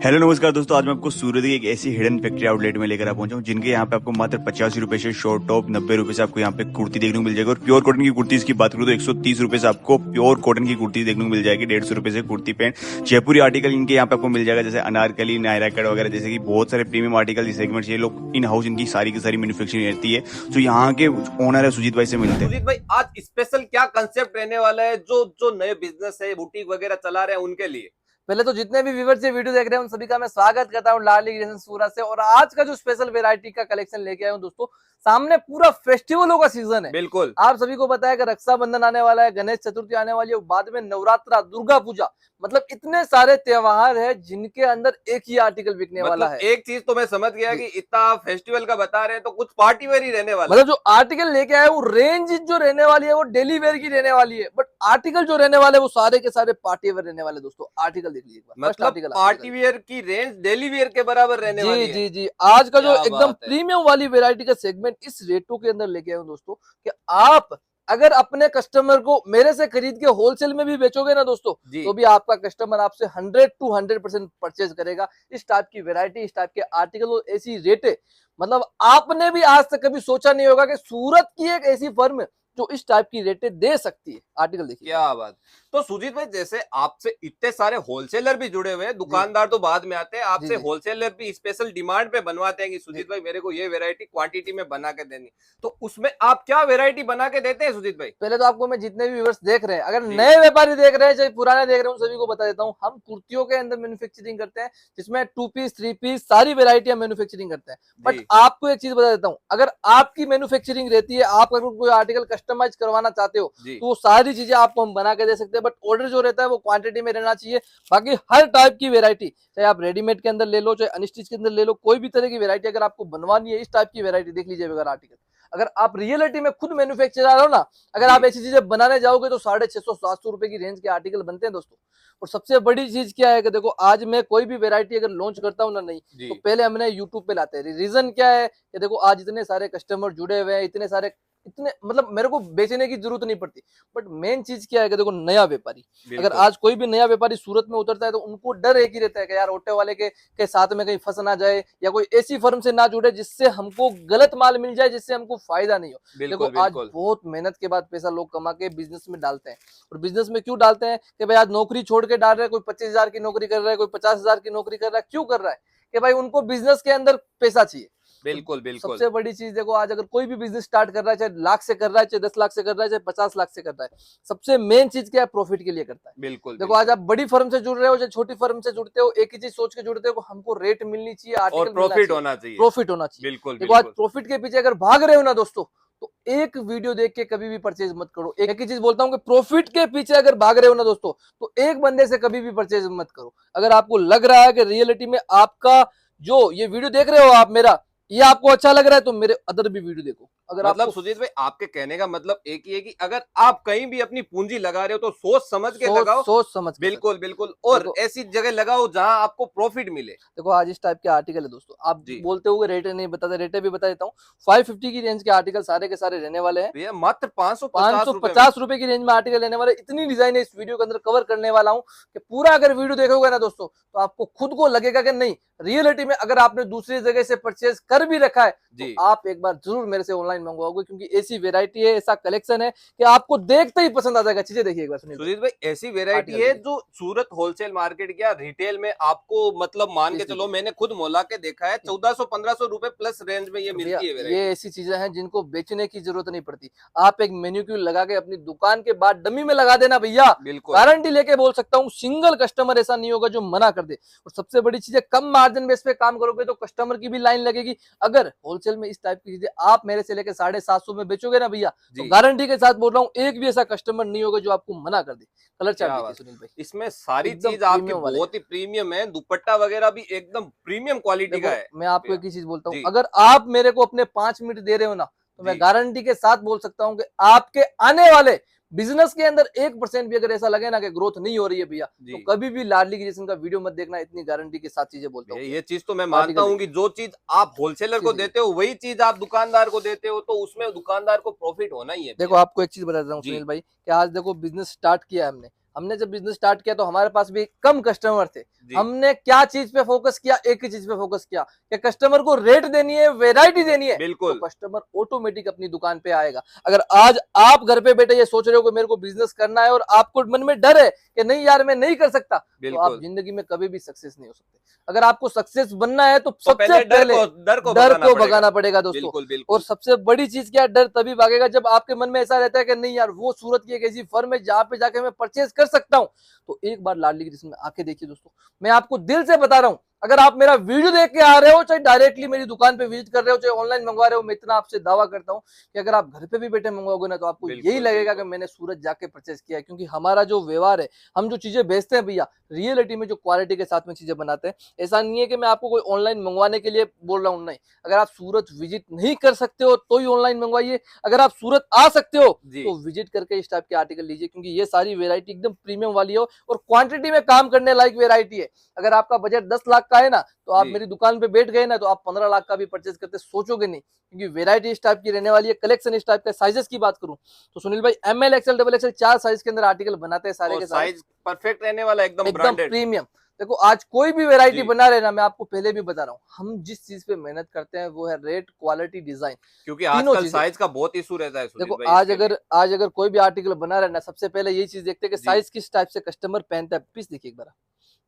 Hello नमस्कार दोस्तों, आज मैं आपको सूरत की एक ऐसी हिडन फैक्ट्री आउटलेट में लेकर आ पहुंचा हूं जिनके यहाँ पे आपको मात्र 85 रुपए से शॉर्ट टॉप, 90 रुपए से आपको यहाँ पे कुर्ती देखने को मिल जाएगी। और प्योर कॉटन की कुर्ती की बात करूं तो 130 रुपए से आपको प्योर कॉटन की कुर्ती देखने को मिल जाएगी। 150 रुपए से कुर्ती पैंट, जयपुरी आर्टिकल इनके यहाँ पे आपको मिल जाएगा, जैसे अनारकली, नायरा कट वगैरह, जैसे कि बहुत सारे प्रीमियम आर्टिकल सेगमेंट ये लोग इन हाउस इनकी सारी की सारी मैन्युफैक्चरिंग रहती है। तो यहाँ के ओनर है सुजीत भाई से मिलते हैं। सुजीत भाई, आज स्पेशल क्या कंसेप्ट रहने वाला है जो जो नए बिजनेस है, बुटीक वगैरह चला रहे हैं उनके लिए? पहले तो जितने भी व्यूअर्स ये वीडियो देख रहे हैं उन सभी का मैं स्वागत करता हूं लाडली क्रिएशन सूरत से। और आज का जो स्पेशल वैरायटी का कलेक्शन लेके आया हूं दोस्तों, सामने पूरा फेस्टिवलों का सीजन है। बिल्कुल, आप सभी को पता है कि रक्षाबंधन आने वाला है, गणेश चतुर्थी आने वाली है, बाद में नवरात्रा, दुर्गा पूजा, मतलब इतने सारे त्योहार है जिनके अंदर एक ही आर्टिकल बिकने वाला है। एक चीज तो मैं समझ गया कि इतना फेस्टिवल का बता रहे हैं तो कुछ पार्टी वेयर ही रहने वाला मतलब जो आर्टिकल लेके आए वो रेंज जो रहने वाली है वो डेली वेयर की रहने वाली है, बट आर्टिकल जो रहने वाले वो सारे के सारे पार्टी वेयर रहने वाले। दोस्तों आर्टिकल देख लीजिए, मतलब पार्टी वेयर की रेंज डेली वेयर के बराबर रहने वाली है। जी जी, आज का जो क्या एकदम बात है। प्रीमियम वाली वैरायटी का सेगमेंट इस रेटों के अंदर लेके आए हूं दोस्तों, कि आप अगर अपने कस्टमर को मेरे से खरीद के होलसेल में भी बेचोगे ना दोस्तों, तो भी आपका कस्टमर आपसे 100 to 100% परचेज करेगा। इस टाइप की वैरायटी, इस टाइप के आर्टिकल और ऐसी रेटें, मतलब आपने भी आज तक कभी सोचा नहीं होगा कि सूरत की एक ऐसी फर्म जो इस टाइप की रेटें दे सकती है। आर्टिकल देखिए, क्या बात। तो सुजीत भाई, जैसे आपसे इतने सारे होलसेलर भी जुड़े हुए हैं, दुकानदार तो बाद में आते हैं, आपसे होलसेलर भी स्पेशल डिमांड पे बनवाते हैं कि सुजीत भाई मेरे को ये वैरायटी क्वांटिटी में बना के देनी, तो उसमें आप क्या वैरायटी बना के देते हैं सुजीत भाई? पहले तो आपको मैं जितने भी व्यूअर्स देख रहे हैं, अगर नए व्यापारी देख रहे हैं चाहे पुराने देख रहे हैं, उन सभी को बता देता हूं, हम कुर्तियों के अंदर मैन्युफैक्चरिंग करते हैं, जिसमें 2 पीस 3 पीस सारी वेरायटी हम मैन्युफैक्चरिंग करते हैं। बट आपको एक चीज बता देता हूं, अगर आपकी मैन्युफैक्चरिंग रहती है, आप अगर कोई आर्टिकल कस्टमाइज करवाना चाहते हो तो वो सारी चीजें आपको हम बना के दे सकते हैं, बट ऑर्डर जो रहता है वो क्वांटिटी में रहना चाहिए। बाकी हर टाइप की वेरायटी, चाहे आप रेडीमेड के अंदर ले लो, चाहे अनस्टिच के अंदर ले लो, कोई भी तरह की वेरायटी अगर आपको बनवानी है, इस टाइप की वेरायटी देख लीजिए। अगर आर्टिकल अगर आप रियलिटी में खुद मैन्युफैक्चरर हो ना, अगर आप ऐसी चीजें बनाने जाओगे तो 650-700 रुपए की रेंज के आर्टिकल बनते हैं दोस्तों। और सबसे बड़ी चीज क्या है कि देखो, आज मैं कोई भी वेरायटी अगर लॉन्च करता हूँ ना, नहीं तो पहले हमने यूट्यूब पे लाते हैं। रीजन क्या है कि देखो, आज इतने सारे कस्टमर जुड़े हुए हैं, इतने मतलब मेरे को बेचने की जरूरत नहीं पड़ती। बट मेन चीज क्या है कि देखो, नया व्यापारी, अगर आज कोई भी नया व्यापारी सूरत में उतरता है तो उनको डर एक ही रहता है कि यार ऑटो वाले के साथ में कहीं फंस ना जाए, या कोई ऐसी फर्म से ना जुड़े जिससे हमको गलत माल मिल जाए, जिससे हमको फायदा नहीं हो। देखो, आज बहुत मेहनत के बाद पैसा लोग कमा के बिजनेस में डालते हैं। और बिजनेस में क्यों डालते हैं कि भाई आज नौकरी छोड़ के डाल रहे हैं, कोई 25,000 की नौकरी कर रहा है, कोई 50,000 की नौकरी कर रहा है। क्यों कर रहा है कि भाई उनको बिजनेस के अंदर पैसा चाहिए। बिल्कुल बिल्कुल। सबसे बड़ी चीज देखो, आज अगर कोई भी बिजनेस स्टार्ट कर रहा है, चाहे लाख से कर रहा है, चाहे 10 लाख से कर रहा है, चाहे 50 लाख से कर रहा है, सबसे मेन चीज क्या है? प्रॉफिट के लिए करता है। बिल्कुल देखो, आज आप बड़ी फर्म से जुड़ रहे हो, चाहे छोटी फर्म से जुड़ते हो, एक ही चीज सोच के जुड़ते हो, हमको रेट मिलनी चाहिए, आर्टिकल प्रॉफिट होना चाहिए, प्रॉफिट होना चाहिए। बिल्कुल। देखो, आज प्रॉफिट के पीछे अगर भाग रहे हो ना दोस्तों, तो एक वीडियो देख के कभी भी परचेज मत करो। एक ही चीज बोलता हूँ कि प्रॉफिट के पीछे अगर भाग रहे हो ना दोस्तों, तो एक बंदे से कभी भी परचेज मत करो। अगर आपको लग रहा है कि रियलिटी में आपका जो ये वीडियो देख रहे हो आप मेरा, ये आपको अच्छा लग रहा है, तो मेरे अदर भी वीडियो देखो। अगर मतलब सुजीत भाई, आपके कहने का मतलब एक ही है कि अगर आप कहीं भी अपनी पूंजी लगा रहे हो तो सोच समझ के लगाओ। सोच समझ के, बिल्कुल बिल्कुल। और ऐसी जगह लगाओ जहां आपको प्रॉफिट मिले। देखो, आज इस टाइप के आर्टिकल है दोस्तों, आप बोलते हो रेट नहीं बताते, रेटे भी बता देता हूँ। 550 की रेंज के आर्टिकल सारे के सारे रहने वाले हैं। भैया मात्र 550 रुपए की रेंज में आर्टिकल रहने वाले। इतनी डिजाइन है इस वीडियो के अंदर कवर करने वाला हूँ कि पूरा अगर वीडियो देखोगे ना दोस्तों, तो आपको खुद को लगेगा कि नहीं, रियलिटी में अगर आपने दूसरी जगह से परचेज कर भी रखा है तो आप एक बार जरूर मेरे से ऑनलाइन मंगवाओगे, क्योंकि ऐसी वेरायटी है, ऐसा कलेक्शन है कि आपको देखते ही पसंद आ जाएगा। चीजें देखिए एक बार, सुनील भाई, ऐसी वेरायटी है जो सूरत होलसेल मार्केट या रिटेल में आपको, मतलब मान के चलो, मैंने खुद मोला के देखा है, 1400-1500 रुपए प्लस रेंज में ये मिलती है। ये ऐसी चीजें हैं जिनको बेचने की जरूरत नहीं पड़ती। आप एक मेन्यूक्यूल लगा के अपनी दुकान के बाद डमी में लगा देना भैया, गारंटी लेके बोल सकता हूँ, सिंगल कस्टमर ऐसा नहीं होगा जो मना कर दे। और सबसे बड़ी चीज है, कम मार्जिन बेस पे काम करोगे तो कस्टमर की भी लाइन लगेगी। अगर होलसेल में इस टाइप की चीजें आप मेरे से लेकर 750 में बेचोगे ना भैया, तो गारंटी के साथ बोल रहा हूँ, एक भी ऐसा कस्टमर नहीं होगा जो आपको मना कर दे। कलर चार्ट सुनील भाई, इसमें सारी चीज आपकी बहुत ही प्रीमियम है। दुपट्टा वगैरह भी एकदम प्रीमियम क्वालिटी का है। मैं आपको एक ही चीज बोलता हूँ, अगर आप मेरे को अपने 5 मिनट दे रहे हो ना, तो मैं गारंटी के साथ बोल सकता हूँ कि आपके आने वाले बिजनेस के अंदर 1% भी अगर ऐसा लगे ना कि ग्रोथ नहीं हो रही है भैया, तो कभी भी लाडली क्रिएशन का वीडियो मत देखना। इतनी गारंटी के साथ चीजें बोलता हूँ। ये चीज तो मैं मानता हूँ कि जो चीज आप होलसेलर को देते हो वही चीज आप दुकानदार को देते हो, तो उसमें दुकानदार को प्रॉफिट होना ही है। देखो, आपको एक चीज बता देता हूँ सुनील भाई, कि आज देखो बिजनेस स्टार्ट किया है हमने, हमने जब बिजनेस स्टार्ट किया तो हमारे पास भी कम कस्टमर थे। जी। हमने क्या चीज पे फोकस किया, एक ही चीज पे फोकस किया कि कस्टमर को रेट देनी है, वैरायटी देनी है, तो बिल्कुल कस्टमर ऑटोमेटिक अपनी दुकान पे आएगा। अगर आज आप घर पे बैठे ये सोच रहे हो कि मेरे को बिजनेस करना है और आपको मन में डर है कि नहीं यार मैं नहीं कर सकता, तो आप बिल्कुल। जिंदगी में कभी भी सक्सेस नहीं हो सकते। अगर आपको सक्सेस बनना है तो तो सबसे पहले पहले डर को भगाना पड़ेगा दोस्तों। बिल्कुल और बिल्कुल। सबसे बड़ी चीज क्या है, डर तभी भागेगा जब आपके मन में ऐसा रहता है कि नहीं यार वो सूरत की एक ऐसी फर्म है जहां पे जाके मैं परचेज कर सकता हूं। तो एक बार लाडली की किस्म में आके देखिए दोस्तों, मैं आपको दिल से बता रहा हूं, अगर आप मेरा वीडियो देख के आ रहे हो, चाहे डायरेक्टली मेरी दुकान पे विजिट कर रहे हो, चाहे ऑनलाइन मंगवा रहे हो, मैं इतना आपसे दावा करता हूं कि अगर आप घर पे भी बैठे मंगवाओगे ना तो आपको बिल्कुल, यही लगेगा कि बिल्कुल। मैंने सूरत जाके परचेज किया है। क्योंकि हमारा जो व्यवहार है, हम जो चीजें बेचते हैं भैया, रियलिटी में जो क्वालिटी के साथ में चीजें बनाते हैं। ऐसा नहीं है कि मैं आपको कोई ऑनलाइन मंगवाने के लिए बोल रहा हूँ, नहीं। अगर आप सूरत विजिट नहीं कर सकते हो तो ही ऑनलाइन मंगवाइए, अगर आप सूरत आ सकते हो जी। तो विजिट करके इस टाइप के आर्टिकल लीजिए, क्योंकि ये सारी वेरायटी एकदम प्रीमियम वाली है और क्वांटिटी में काम करने लायक वेरायटी है। अगर आपका बजट 10 लाख का है ना, तो आप जी। मेरी दुकान पे बैठ गए ना तो आप 15 लाख का भी परचेज करते सोचोगे नहीं, क्योंकि वेरायटी इस टाइप की रहने वाली है। कलेक्शन इस टाइप का, साइजेस की बात करूं तो सुनील भाई ML XL XXL 4 साइज के अंदर आर्टिकल बनाते हैं सारे और के सारे, साइज परफेक्ट रहने वाला, एकदम एकदम ब्रांडेड। प्रीमियम। देखो आज कोई भी वेरायटी जी। बना रहे ना, मैं आपको पहले भी बता रहा हूँ, हम जिस चीज पे मेहनत करते हैं वो है रेट, क्वालिटी, डिजाइन, क्योंकि तीनों आजकल चीजें। साइज का बहुत इशू रहता है देखो सुजीत भाई इसके लिए। आज अगर कोई भी आर्टिकल बना रहा है ना, सबसे पहले यही चीज देखते हैं कि जी। साइज किस टाइप से कस्टमर पहनता है। पीस देखिए एक बार,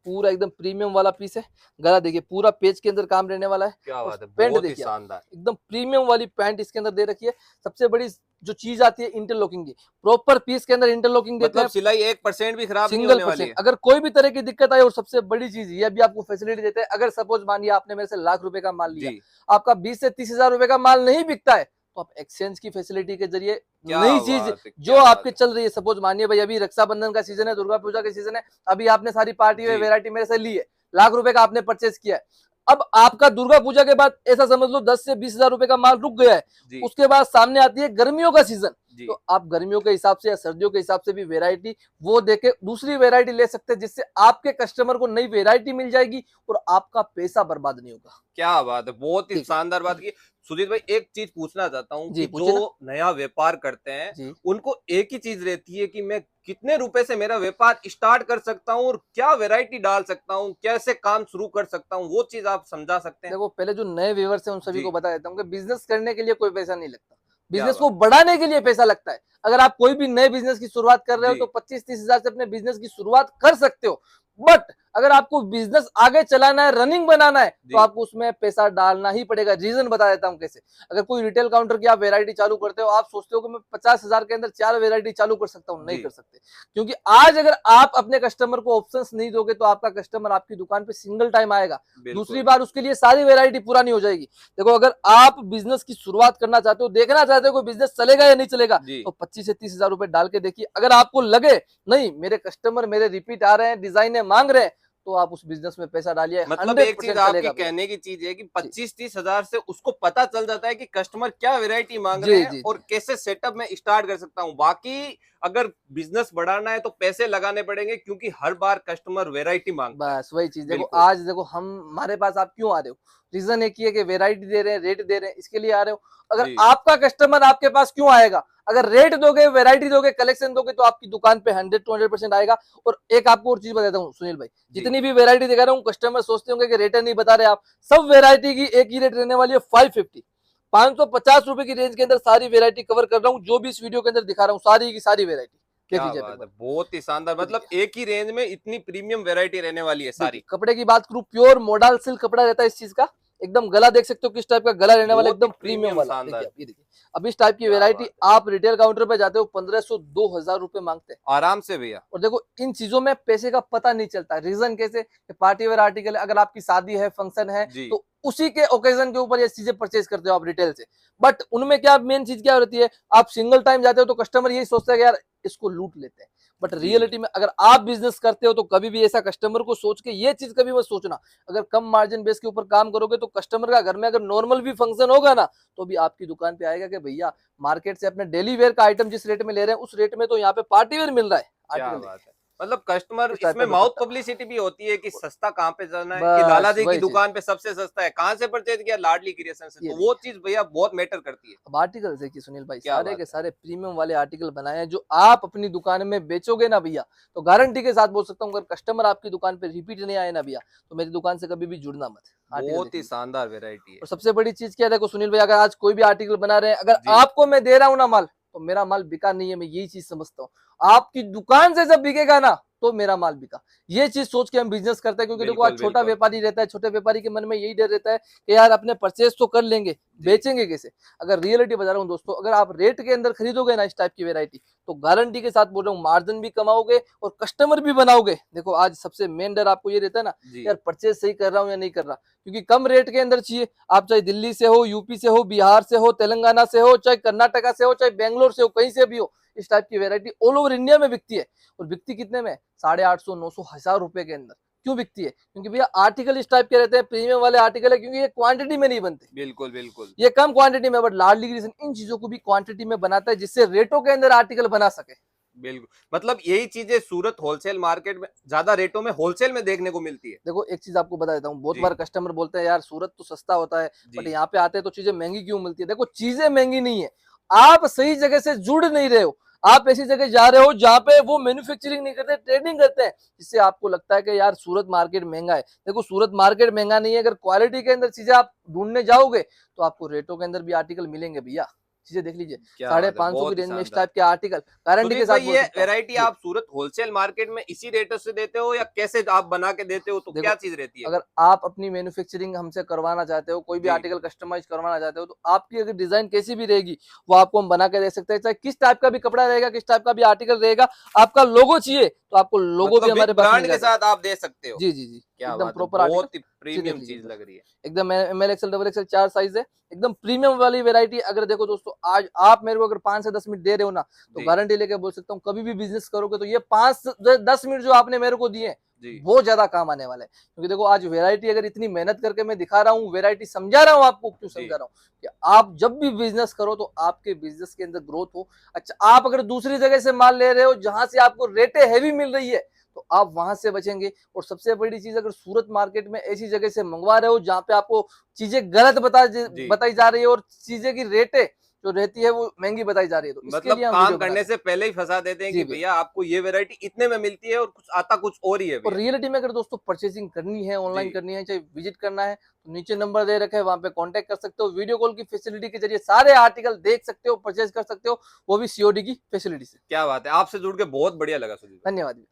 पूरा एकदम प्रीमियम वाला पीस है। गला देखिए, पूरा पेज के अंदर काम रहने वाला है। क्या और बात है, पैंट बहुत ही देखिए आप, शानदार। एकदम प्रीमियम वाली पैंट इसके अंदर दे रखी है। सबसे बड़ी जो चीज आती है इंटरलॉकिंग की, प्रॉपर पीस के अंदर इंटरलॉकिंग देते मतलब हैं, सिलाई 1% भी खराब नहीं सिंगल होने वाली परसेंट। है। अगर कोई भी तरह की दिक्कत आई, और सबसे बड़ी चीज ये भी आपको फैसिलिटी देते हैं, अगर सपोज मानिए आपने मेरे से लाख रुपए का माल लिया, जी। आपका 20 से 30 हजार रुपए का माल नहीं बिकता है, तो आप एक्सचेंज की फैसिलिटी के जरिए क्या नई चीज बात है, जो क्या बात आपके है। चल रही है, सपोज मानिए भाई अभी रक्षाबंधन का सीजन है, दुर्गा पूजा का सीजन है, अभी आपने सारी पार्टी में जी। वेरायटी मेरे से ली है, लाख रुपए का आपने परचेज किया है। अब आपका दुर्गा पूजा के बाद ऐसा समझ लो 10 से 20 हजार रुपए का माल रुक गया है। जी। उसके बाद सामने आती है गर्मियों का सीजन, जी। तो आप गर्मियों के हिसाब से या सर्दियों के हिसाब से भी वेरायटी वो देके दूसरी वेरायटी ले सकते हैं, जिससे आपके कस्टमर को नई वेरायटी मिल जाएगी और आपका पैसा बर्बाद नहीं होगा। क्या बात है, बहुत ही ठीक है शानदार बात की। सुजीत भाई एक चीज पूछना चाहता हूँ जी, कि पूछिए ना जो नया व्यापार करते हैं जी। उनको एक ही चीज रहती है कि मैं कितने रुपए से मेरा व्यापार स्टार्ट कर सकता हूँ और क्या वैरायटी डाल सकता हूँ, कैसे काम शुरू कर सकता हूँ, वो चीज आप समझा सकते हैं। देखो पहले जो नए व्यूअर्स हैं उन सभी जी। को बता देता हूँ कि बिजनेस करने के लिए कोई पैसा नहीं लगता, क्या बिजनेस बात। को बढ़ाने के लिए पैसा लगता है। अगर आप कोई भी नए बिजनेस की शुरुआत कर रहे हो जी। तो 25-30 हजार से अपने बिजनेस की शुरुआत कर सकते हो, बट अगर आपको बिजनेस आगे चलाना है, रनिंग बनाना है, जी। तो आपको उसमें पैसा डालना ही पड़ेगा। रीजन बता देता हूँ कैसे। अगर कोई रिटेल काउंटर की आप वेरायटी चालू करते हो, आप सोचते हो कि मैं 50 हजार के अंदर 4 वेरायटी चालू कर सकता हूँ, नहीं जी। कर सकते। क्योंकि आज अगर आप अपने कस्टमर को ऑप्शंस नहीं दोगे तो आपका कस्टमर आपकी दुकान पे सिंगल टाइम आएगा, दूसरी बिल्कुल। बार उसके लिए सारी वेरायटी पुरानी हो जाएगी। देखो अगर आप बिजनेस की शुरुआत करना चाहते हो, देखना चाहते हो कोई बिजनेस चलेगा या नहीं चलेगा, जी। तो 25 से 30 हजार रुपए डाल के देखिए। अगर आपको लगे नहीं मेरे कस्टमर मेरे रिपीट आ रहे हैं, डिजाइने मांग रहे हैं, तो आप उस बिजनेस में पैसा डालिए, मतलब एक चीज 100% आपकी चलेगा भैया। कहने की चीज है कि जी 25-30 हजार से उसको पता चल जाता है कि कस्टमर क्या वैरायटी मांग रहे जी हैं जी और जी। कैसे सेटअप में स्टार्ट कर सकता हूँ। बाकी अगर बिजनेस बढ़ाना है तो पैसे लगाने पड़ेंगे, क्योंकि हर बार कस्टमर वैरायटी मांगता है। बस वही चीज। देखो बिल्कुल। आज देखो हम हमारे पास आप क्यों आ रहे हो, रीजन एक ही है कि वेरायटी दे रहे हैं, रेट दे रहे हैं, इसके लिए आ रहे हो। अगर जी। आपका कस्टमर आपके पास क्यों आएगा, अगर रेट दोगे, वैरायटी दोगे, कलेक्शन दोगे, तो आपकी दुकान पे 100 to 100% आएगा। और एक आपको और चीज बताता हूँ सुनील भाई, जी। जितनी भी वेरायटी दिखा रहा हूँ, कस्टमर सोचते होंगे कि रेट नहीं बता रहे आप, सब वेरायटी की एक ही रेट रहने वाली है 550, 550 रुपए की रेंज के अंदर सारी वेरायटी कवर कर रहा हूँ। जो भी इस वीडियो के अंदर दिखा रहा हूँ सारी की सारी वेरायटी देख क्या लीजिए आप एक बात है, बार। बहुत ही शानदार। ये मतलब देखिए, एक ही रेंज में इतनी प्रीमियम वैरायटी रहने वाली है देखिए सारी। कपड़े की बात करूं, प्योर मॉडल सिल्क कपड़ा रहता है इस चीज का। एकदम गला देख सकते हो किस टाइप का गला रहने वाला, बहुत ही एकदम प्रीमियम प्रीमियम वाला। देखिए शानदार। आप, ये देखिए अब इस टाइप की क्या वेरायटी बात है, आप रिटेल काउंटर पे जाते हो 1500-2000 रुपए मांगते हैं। आराम से भैया। और देखो इन चीजों में पैसे का पता नहीं चलता। रीजन कैसे, पार्टी वेयर आर्टिकल है, अगर आपकी शादी है, फंक्शन है, जी। तो उसी के ओकेजन के ऊपर ये चीजें परचेज करते हो आप रिटेल से। बट उनमें क्या मेन चीज क्या होती है, आप सिंगल टाइम जाते हो तो कस्टमर यही सोचता है कि यार इसको लूट लेते हैं। But ji. रियलिटी में अगर आप बिजनेस करते हो तो कभी भी ऐसा कस्टमर को सोच के ये चीज कभी मत सोचना। अगर कम मार्जिन बेस के ऊपर काम करोगे तो कस्टमर का घर में अगर नॉर्मल भी फंक्शन होगा ना, तो भी आपकी दुकान पे आएगा कि भैया मार्केट से अपने डेली वेयर का आइटम जिस रेट में ले रहे हैं उस रेट में तो यहाँ पे पार्टी वेयर मिल रहा है। क्या आर्टिकल बात है। मतलब कस्टमर इस टाइप इसमें का माउथ दुपट्टा। पब्लिसिटी भी होती है कि सस्ता कहाँ पे जाना है, कि बस लाला जी की वही चीज। दुकान पे सबसे सस्ता है, कहाँ से परचेज किया, लाडली क्रिएशन से, ये तो वो चीज भैया बहुत मैटर करती है। अब आर्टिकल देखिए सुनील भाई, क्या सारे बात के है। सारे प्रीमियम वाले आर्टिकल बनाए हैं जो आप अपनी दुकान में बेचोगे ना भैया, तो गारंटी के साथ बोल सकता हूँ, अगर कस्टमर आपकी दुकान पे रिपीट नहीं आए ना भैया, तो मेरी दुकान से कभी भी जुड़ना मत। आर्टिकल बहुत देख ही लीजिए। शानदार वेरायटी है। और सबसे बड़ी चीज क्या है, देखो सुनील भाई, अगर आज कोई भी आर्टिकल बना रहे हैं, अगर जी। आपको मैं दे रहा हूँ ना माल, तो मेरा माल बिका नहीं है, मैं यही चीज समझता हूँ। आपकी दुकान से जब बिकेगा ना, तो मेरा माल बिका। ये चीज सोच के हम बिजनेस करते हैं, क्योंकि देखो आज बिल्कुल छोटा बिल्कुल। व्यापारी रहता है, छोटे व्यापारी के मन में यही डर रहता है कि यार अपने परचेज तो कर लेंगे, बेचेंगे कैसे। अगर रियलिटी बता रहा हूँ दोस्तों, अगर आप रेट के अंदर खरीदोगे ना इस टाइप की वेरायटी, तो गारंटी के साथ बोल रहा हूँ, मार्जिन भी कमाओगे और कस्टमर भी बनाओगे। देखो आज सबसे मेन डर आपको ये रहता है ना, जी। यार परचेज सही कर रहा हूँ या नहीं कर रहा, क्योंकि कम रेट के अंदर चाहिए। आप चाहे दिल्ली से हो, यूपी से हो, बिहार से हो, तेलंगाना से हो, चाहे कर्नाटका से हो, चाहे बेंगलोर से हो, कहीं से भी हो, इस टाइप की वेरायटी ऑल ओवर इंडिया में बिकती है। और बिकती कितने में? 850, 900, 1000 रुपए के अंदर। क्यों बिकती है? क्योंकि भैया आर्टिकल इस टाइप के रहते हैं, प्रीमियम वाले आर्टिकल है, क्योंकि ये क्वांटिटी में नहीं बनते, बिल्कुल बिल्कुल। ये कम क्वांटिटी में। बट लाडली क्रिएशन इन चीजों को भी क्वांटिटी में बनाता है, जिससे रेटों के अंदर आर्टिकल बना सके। बिल्कुल, मतलब यही चीजें सूरत होलसेल मार्केट में ज्यादा रेटों में होलसेल में देखने को मिलती है। देखो एक चीज आपको बता देता हूँ, बहुत जी। बार कस्टमर बोलते हैं यार सूरत तो सस्ता होता है, बट जी। यहाँ पे आते हैं तो चीजें महंगी क्यों मिलती है। देखो चीजें महंगी नहीं है, आप सही जगह से जुड़ नहीं रहे हो। आप ऐसी जगह जा रहे हो जहाँ पे वो मैन्युफैक्चरिंग नहीं करते, ट्रेडिंग करते हैं, जिससे आपको लगता है कि यार सूरत मार्केट महंगा है। देखो सूरत मार्केट महंगा नहीं है, अगर क्वालिटी के अंदर चीजें आप ढूंढने जाओगे, तो आपको रेटों के अंदर भी आर्टिकल मिलेंगे भैया। चीजें देख लीजिए, क्या बात है, 550 की बहुत ही रेंज में इस शानदार। टाइप के आर्टिकल गारंटी के सुदीप साथ भाई, बोल ये सकता हूँ वैरायटी जी। आप सूरत होलसेल मार्केट में इसी रेटों से देते हो या कैसे आप बना के देते हो, तो देखो क्या चीज रहती है अगर वो? आप अपनी मैन्युफैक्चरिंग हमसे करवाना चाहते हो, कोई भी जी। आर्टिकल कस्टमाइज करवाना चाहते हो, तो आपकी अगर डिजाइन कैसी भी रहेगी, वो आपको हम बना के दे सकते हैं। चाहे किस टाइप का भी कपड़ा रहेगा, किस टाइप का भी आर्टिकल रहेगा, आपका लोगो चाहिए तो आपको लोगो भी मतलब हमारे विद पास मिल ब्रांड के जाएगा। साथ आप दे सकते हो। जी जी जी, क्या एकदम बात है, प्रॉपर आर्टिकल। बहुत ही जी देख प्रीमियम लीजिए चीज एकदम लग रही है। एकदम ML XL XXL 4 साइज है, एकदम प्रीमियम वाली वेरायटी। अगर देखो दोस्तों, आज आप मेरे को अगर 5 से 10 मिनट दे रहे हो ना, तो जी। गारंटी लेके बोल सकता हूँ, कभी भी बिजनेस करोगे तो ये 5 से 10 मिनट जो आपने मेरे को दिए, जी। बहुत ज्यादा काम आने वाला है। क्योंकि देखो आज वेरायटी अगर इतनी मेहनत करके मैं दिखा रहा हूँ, वेरायटी समझा रहा हूँ आपको, क्यों जी। समझा रहा हूँ कि आप जब भी बिजनेस करो तो आपके बिजनेस के अंदर ग्रोथ हो। अच्छा, आप अगर दूसरी जगह से माल ले रहे हो जहां से आपको रेटें हैवी मिल रही है, तो आप वहां से बचेंगे। और सबसे बड़ी चीज, अगर सूरत मार्केट में ऐसी जगह से मंगवा रहे हो जहां पे आपको चीजें गलत जी। बताई जा रही है, और चीजें की रेटें जो रहती है वो महंगी बताई जा रही है, तो इसके मतलब लिए हम काम वीडियो बना करने रहे से पहले ही फंसा देते हैं हैं। कि जी भैया। भैया आपको ये वैरायटी इतने में मिलती है और कुछ आता कुछ और ही है और भैया। रियलिटी में अगर दोस्तों परचेसिंग करनी है, जी। ऑनलाइन करनी है, चाहे विजिट करना है, तो नीचे नंबर दे रखे हैं, वहां पे कांटेक्ट कर सकते हो। वीडियो कॉल की फैसिलिटी के जरिए सारे आर्टिकल देख सकते हो, परचेज कर सकते हो, वो भी COD की फैसिलिटी से। क्या बात है, आपसे जुड़ के बहुत बढ़िया लगा सुदीप भाई। धन्यवाद।